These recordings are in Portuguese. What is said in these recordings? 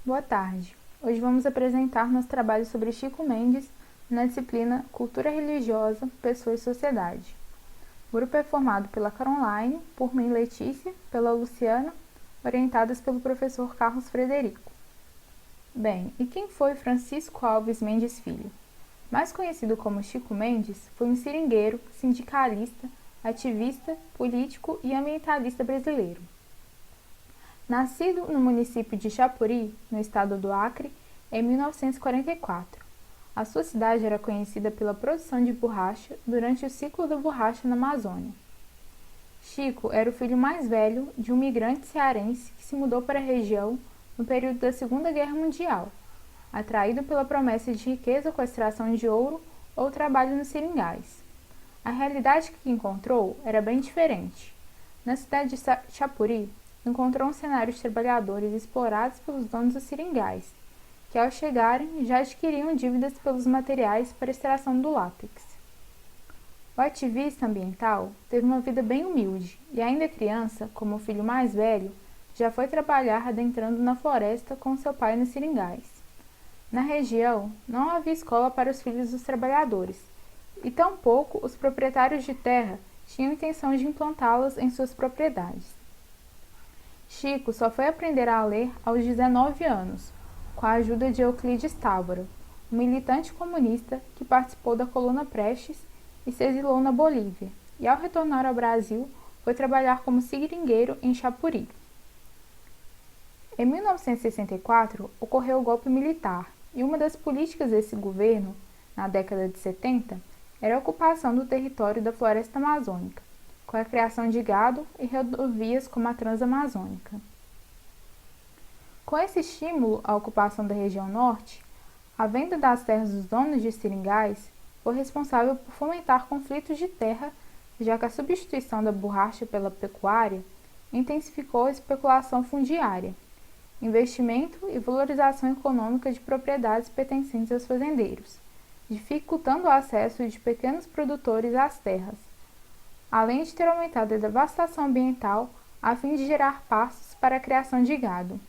Boa tarde. Hoje vamos apresentar nosso trabalho sobre Chico Mendes na disciplina Cultura Religiosa, Pessoa e Sociedade. O grupo é formado pela Caroline, por mim Letícia, pela Luciana, orientadas pelo professor Carlos Frederico. Bem, e quem foi Francisco Alves Mendes Filho? Mais conhecido como Chico Mendes, foi um seringueiro, sindicalista, ativista, político e ambientalista brasileiro. Nascido no município de Chapuri, no estado do Acre, em 1944. A sua cidade era conhecida pela produção de borracha durante o ciclo da borracha na Amazônia. Chico era o filho mais velho de um migrante cearense que se mudou para a região no período da Segunda Guerra Mundial, atraído pela promessa de riqueza com a extração de ouro ou trabalho nos seringais. A realidade que encontrou era bem diferente. Na cidade de Chapuri, encontrou um cenário de trabalhadores explorados pelos donos dos seringais, que ao chegarem já adquiriam dívidas pelos materiais para a extração do látex. O ativista ambiental teve uma vida bem humilde e ainda criança, como o filho mais velho, já foi trabalhar adentrando na floresta com seu pai nos seringais. Na região, não havia escola para os filhos dos trabalhadores, e tampouco os proprietários de terra tinham intenção de implantá-las em suas propriedades. Chico só foi aprender a ler aos 19 anos, com a ajuda de Euclides Távora, um militante comunista que participou da Coluna Prestes e se exilou na Bolívia, e ao retornar ao Brasil foi trabalhar como seringueiro em Chapuri. Em 1964, ocorreu o golpe militar, e uma das políticas desse governo, na década de 70, era a ocupação do território da floresta amazônica, com a criação de gado e rodovias como a Transamazônica. Com esse estímulo à ocupação da região norte, a venda das terras dos donos de seringais foi responsável por fomentar conflitos de terra, já que a substituição da borracha pela pecuária intensificou a especulação fundiária, investimento e valorização econômica de propriedades pertencentes aos fazendeiros, dificultando o acesso de pequenos produtores às terras, além de ter aumentado a devastação ambiental a fim de gerar pastos para a criação de gado.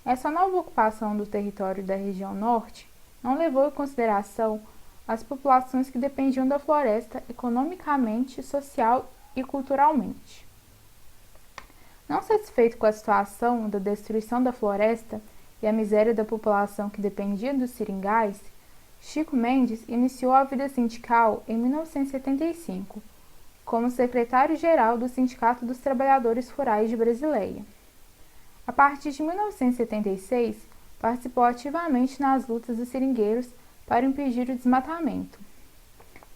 Essa nova ocupação do território da região norte não levou em consideração as populações que dependiam da floresta economicamente, social e culturalmente. Não satisfeito com a situação da destruição da floresta e a miséria da população que dependia dos seringais, Chico Mendes iniciou a vida sindical em 1975, como secretário-geral do Sindicato dos Trabalhadores Rurais de Brasileia. A partir de 1976, participou ativamente nas lutas dos seringueiros para impedir o desmatamento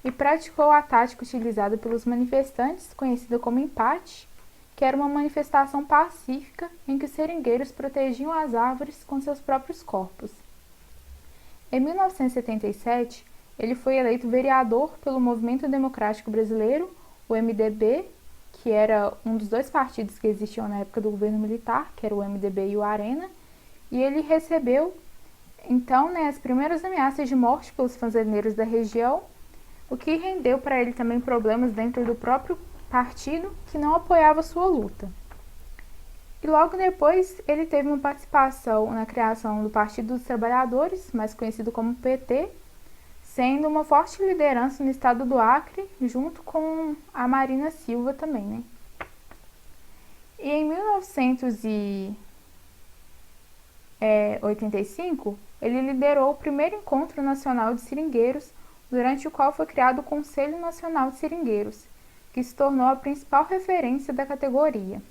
e praticou a tática utilizada pelos manifestantes, conhecida como empate, que era uma manifestação pacífica em que os seringueiros protegiam as árvores com seus próprios corpos. Em 1977, ele foi eleito vereador pelo Movimento Democrático Brasileiro, o MDB, que era um dos dois partidos que existiam na época do governo militar, que era o MDB e o Arena, e ele recebeu, então, as primeiras ameaças de morte pelos fazendeiros da região, o que rendeu para ele também problemas dentro do próprio partido que não apoiava sua luta. E logo depois ele teve uma participação na criação do Partido dos Trabalhadores, mais conhecido como PT, sendo uma forte liderança no estado do Acre, junto com a Marina Silva também, E em 1985, ele liderou o primeiro Encontro Nacional de Seringueiros, durante o qual foi criado o Conselho Nacional de Seringueiros, que se tornou a principal referência da categoria.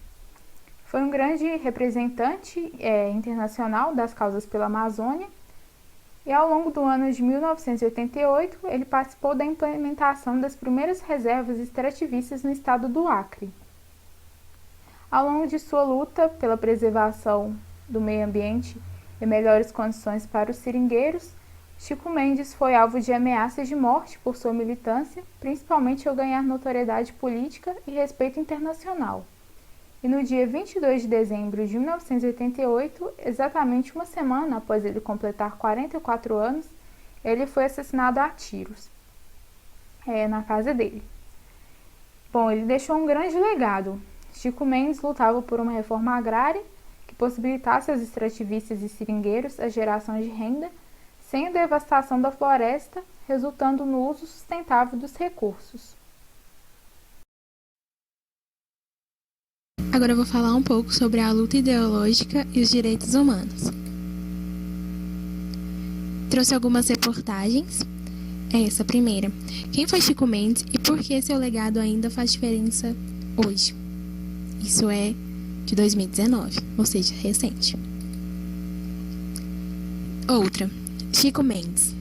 Foi um grande representante internacional das causas pela Amazônia, e ao longo do ano de 1988, ele participou da implementação das primeiras reservas extrativistas no estado do Acre. Ao longo de sua luta pela preservação do meio ambiente e melhores condições para os seringueiros, Chico Mendes foi alvo de ameaças de morte por sua militância, principalmente ao ganhar notoriedade política e respeito internacional. E no dia 22 de dezembro de 1988, exatamente uma semana após ele completar 44 anos, ele foi assassinado a tiros na casa dele. Bom, ele deixou um grande legado. Chico Mendes lutava por uma reforma agrária que possibilitasse aos extrativistas e seringueiros a geração de renda sem a devastação da floresta, resultando no uso sustentável dos recursos. Agora eu vou falar um pouco sobre a luta ideológica e os direitos humanos. Trouxe algumas reportagens. Essa primeira. Quem foi Chico Mendes e por que seu legado ainda faz diferença hoje? Isso é de 2019, ou seja, recente. Outra. Chico Mendes.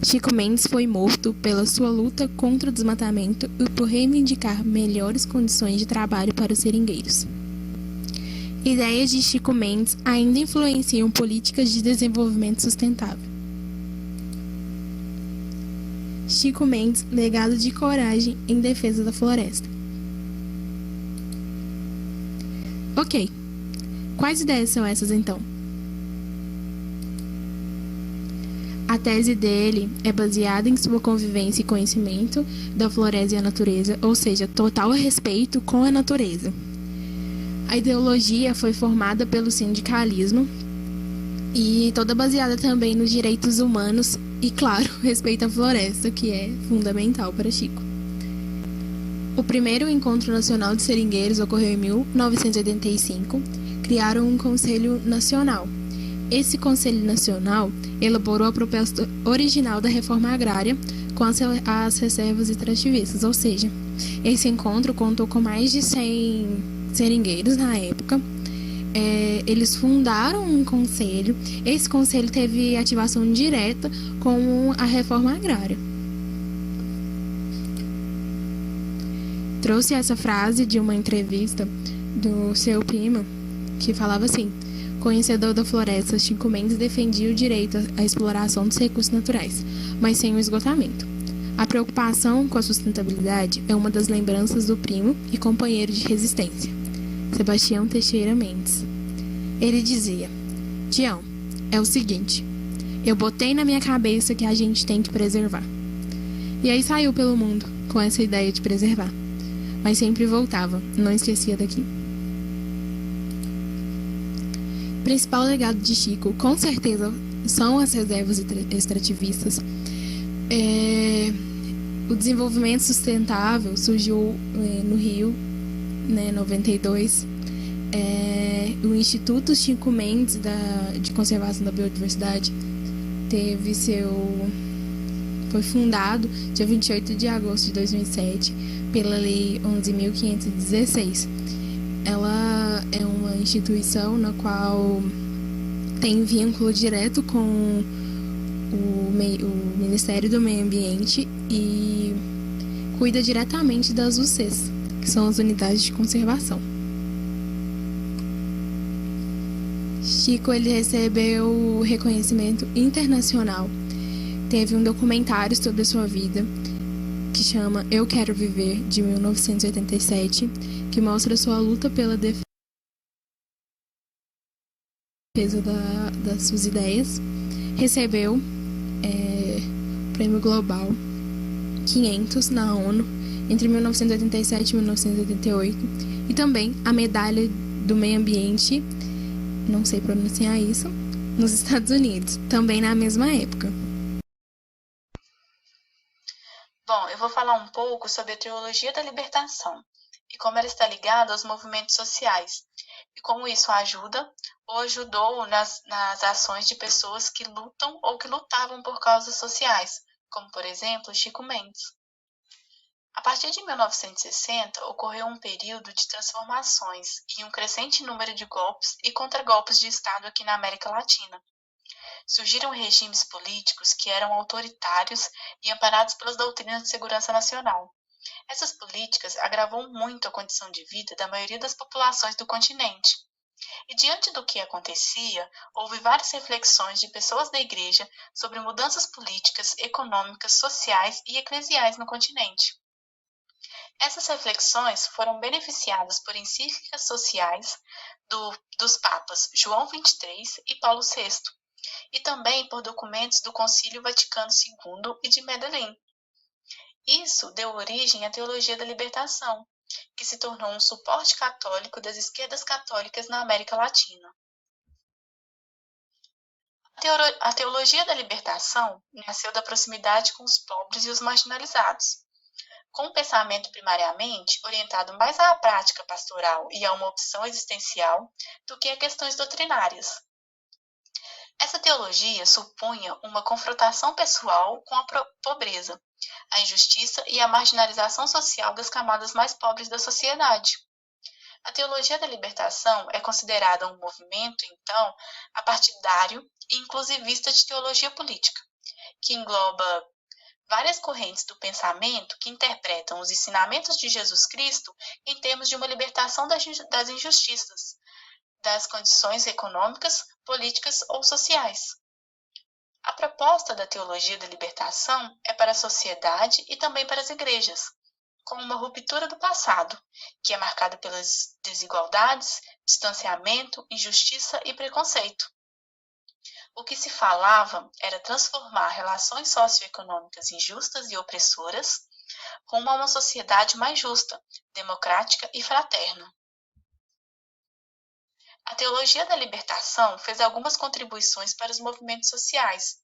Chico Mendes foi morto pela sua luta contra o desmatamento e por reivindicar melhores condições de trabalho para os seringueiros. Ideias de Chico Mendes ainda influenciam políticas de desenvolvimento sustentável. Chico Mendes, legado de coragem em defesa da floresta. Ok, quais ideias são essas então? A tese dele é baseada em sua convivência e conhecimento da floresta e a natureza, ou seja, total respeito com a natureza. A ideologia foi formada pelo sindicalismo e toda baseada também nos direitos humanos e, claro, respeito à floresta, que é fundamental para Chico. O primeiro Encontro Nacional de Seringueiros ocorreu em 1985. Criaram um Conselho Nacional. Esse Conselho Nacional elaborou a proposta original da reforma agrária com as reservas extrativistas, ou seja, esse encontro contou com mais de 100 seringueiros na época. Eles fundaram um conselho. Esse conselho teve ativação direta com a reforma agrária. Trouxe essa frase de uma entrevista do seu primo, que falava assim: conhecedor da floresta, Chico Mendes defendia o direito à exploração dos recursos naturais, mas sem o esgotamento. A preocupação com a sustentabilidade é uma das lembranças do primo e companheiro de resistência, Sebastião Teixeira Mendes. Ele dizia: Tião, é o seguinte, eu botei na minha cabeça que a gente tem que preservar. E aí saiu pelo mundo com essa ideia de preservar, mas sempre voltava, não esquecia daqui. O principal legado de Chico, com certeza, são as reservas extrativistas. O desenvolvimento sustentável surgiu no Rio, 92. O Instituto Chico Mendes de Conservação da Biodiversidade foi fundado dia 28 de agosto de 2007 pela Lei 11.516. Ela é uma instituição na qual tem vínculo direto com o Ministério do Meio Ambiente e cuida diretamente das UCs, que são as unidades de conservação. Chico ele recebeu reconhecimento internacional. Teve um documentário sobre a sua vida que chama Eu Quero Viver, de 1987, que mostra sua luta pela defesa das suas ideias. Recebeu o Prêmio Global 500 na ONU entre 1987 e 1988 e também a Medalha do Meio Ambiente, não sei pronunciar isso, nos Estados Unidos, também na mesma época. Bom, eu vou falar um pouco sobre a teologia da libertação e como ela está ligada aos movimentos sociais e como isso ajuda ou ajudou nas ações de pessoas que lutam ou que lutavam por causas sociais, como, por exemplo, Chico Mendes. A partir de 1960, ocorreu um período de transformações e um crescente número de golpes e contragolpes de Estado aqui na América Latina. Surgiram regimes políticos que eram autoritários e amparados pelas doutrinas de segurança nacional. Essas políticas agravam muito a condição de vida da maioria das populações do continente. E diante do que acontecia, houve várias reflexões de pessoas da Igreja sobre mudanças políticas, econômicas, sociais e eclesiais no continente. Essas reflexões foram beneficiadas por encíclicas sociais dos papas João XXIII e Paulo VI, e também por documentos do Concílio Vaticano II e de Medellín. Isso deu origem à teologia da libertação, que se tornou um suporte católico das esquerdas católicas na América Latina. A teologia da libertação nasceu da proximidade com os pobres e os marginalizados, com um pensamento primariamente orientado mais à prática pastoral e a uma opção existencial do que a questões doutrinárias. Essa teologia supunha uma confrontação pessoal com a pobreza, a injustiça e a marginalização social das camadas mais pobres da sociedade. A teologia da libertação é considerada um movimento, então, apartidário e inclusivista de teologia política, que engloba várias correntes do pensamento que interpretam os ensinamentos de Jesus Cristo em termos de uma libertação das injustiças, das condições econômicas, políticas ou sociais. A proposta da teologia da libertação é para a sociedade e também para as igrejas, com uma ruptura do passado, que é marcada pelas desigualdades, distanciamento, injustiça e preconceito. O que se falava era transformar relações socioeconômicas injustas e opressoras rumo a uma sociedade mais justa, democrática e fraterna. A teologia da libertação fez algumas contribuições para os movimentos sociais.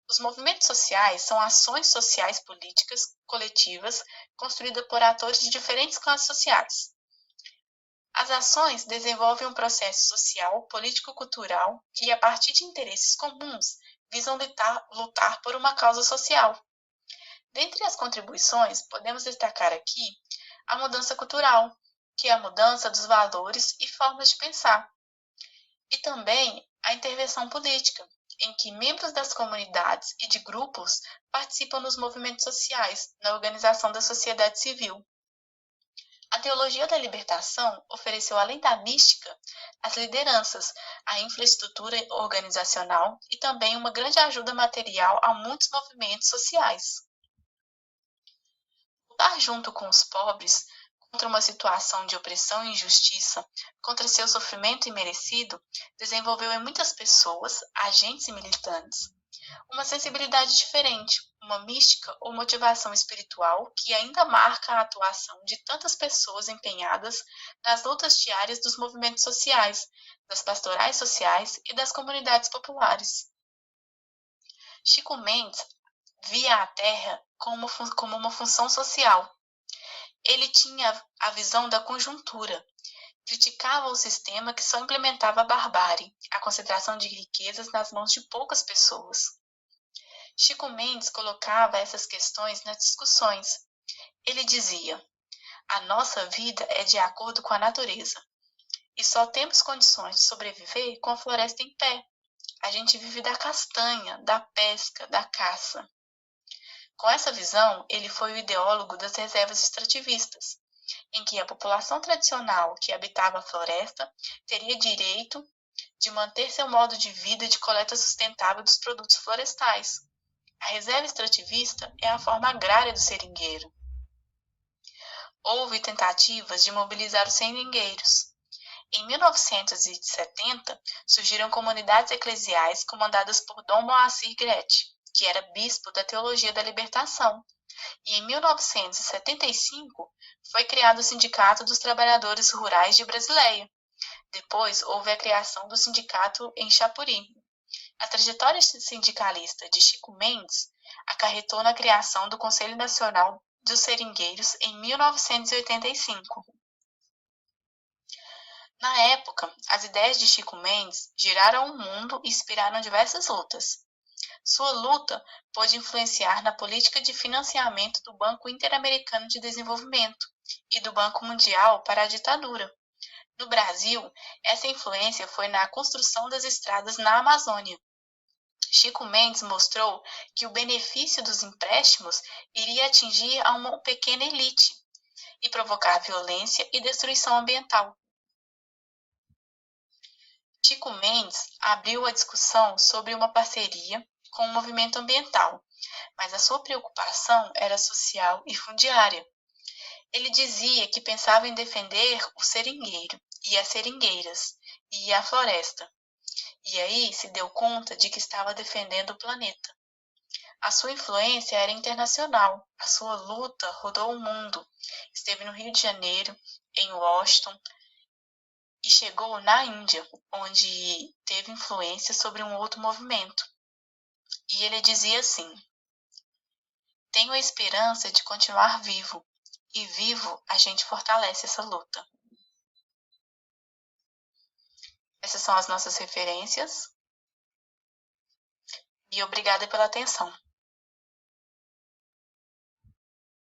Os movimentos sociais são ações sociais políticas coletivas construídas por atores de diferentes classes sociais. As ações desenvolvem um processo social, político-cultural que, a partir de interesses comuns, visam lutar por uma causa social. Dentre as contribuições, podemos destacar aqui a mudança cultural, que é a mudança dos valores e formas de pensar, e também a intervenção política, em que membros das comunidades e de grupos participam nos movimentos sociais, na organização da sociedade civil. A teologia da libertação ofereceu, além da mística, as lideranças, a infraestrutura organizacional e também uma grande ajuda material a muitos movimentos sociais. Lutar junto com os pobres contra uma situação de opressão e injustiça, contra seu sofrimento imerecido, desenvolveu em muitas pessoas, agentes e militantes, uma sensibilidade diferente, uma mística ou motivação espiritual que ainda marca a atuação de tantas pessoas empenhadas nas lutas diárias dos movimentos sociais, das pastorais sociais e das comunidades populares. Chico Mendes via a terra como uma função social. Ele tinha a visão da conjuntura, criticava o sistema que só implementava a barbárie, a concentração de riquezas nas mãos de poucas pessoas. Chico Mendes colocava essas questões nas discussões. Ele dizia: a nossa vida é de acordo com a natureza, e só temos condições de sobreviver com a floresta em pé. A gente vive da castanha, da pesca, da caça. Com essa visão, ele foi o ideólogo das reservas extrativistas, em que a população tradicional que habitava a floresta teria direito de manter seu modo de vida de coleta sustentável dos produtos florestais. A reserva extrativista é a forma agrária do seringueiro. Houve tentativas de mobilizar os seringueiros. Em 1970, surgiram comunidades eclesiais comandadas por Dom Moacir Gret, que era bispo da Teologia da Libertação, e em 1975 foi criado o Sindicato dos Trabalhadores Rurais de Brasileia. Depois houve a criação do sindicato em Chapuri. A trajetória sindicalista de Chico Mendes acarretou na criação do Conselho Nacional dos Seringueiros em 1985. Na época, as ideias de Chico Mendes giraram o mundo e inspiraram diversas lutas. Sua luta pôde influenciar na política de financiamento do Banco Interamericano de Desenvolvimento e do Banco Mundial para a ditadura. No Brasil, essa influência foi na construção das estradas na Amazônia. Chico Mendes mostrou que o benefício dos empréstimos iria atingir a uma pequena elite e provocar violência e destruição ambiental. Chico Mendes abriu a discussão sobre uma parceria com o movimento ambiental, mas a sua preocupação era social e fundiária. Ele dizia que pensava em defender o seringueiro e as seringueiras e a floresta, e aí se deu conta de que estava defendendo o planeta. A sua influência era internacional, a sua luta rodou o mundo, esteve no Rio de Janeiro, em Washington, e chegou na Índia, onde teve influência sobre um outro movimento. E ele dizia assim: tenho a esperança de continuar vivo, e vivo a gente fortalece essa luta. Essas são as nossas referências. E obrigada pela atenção.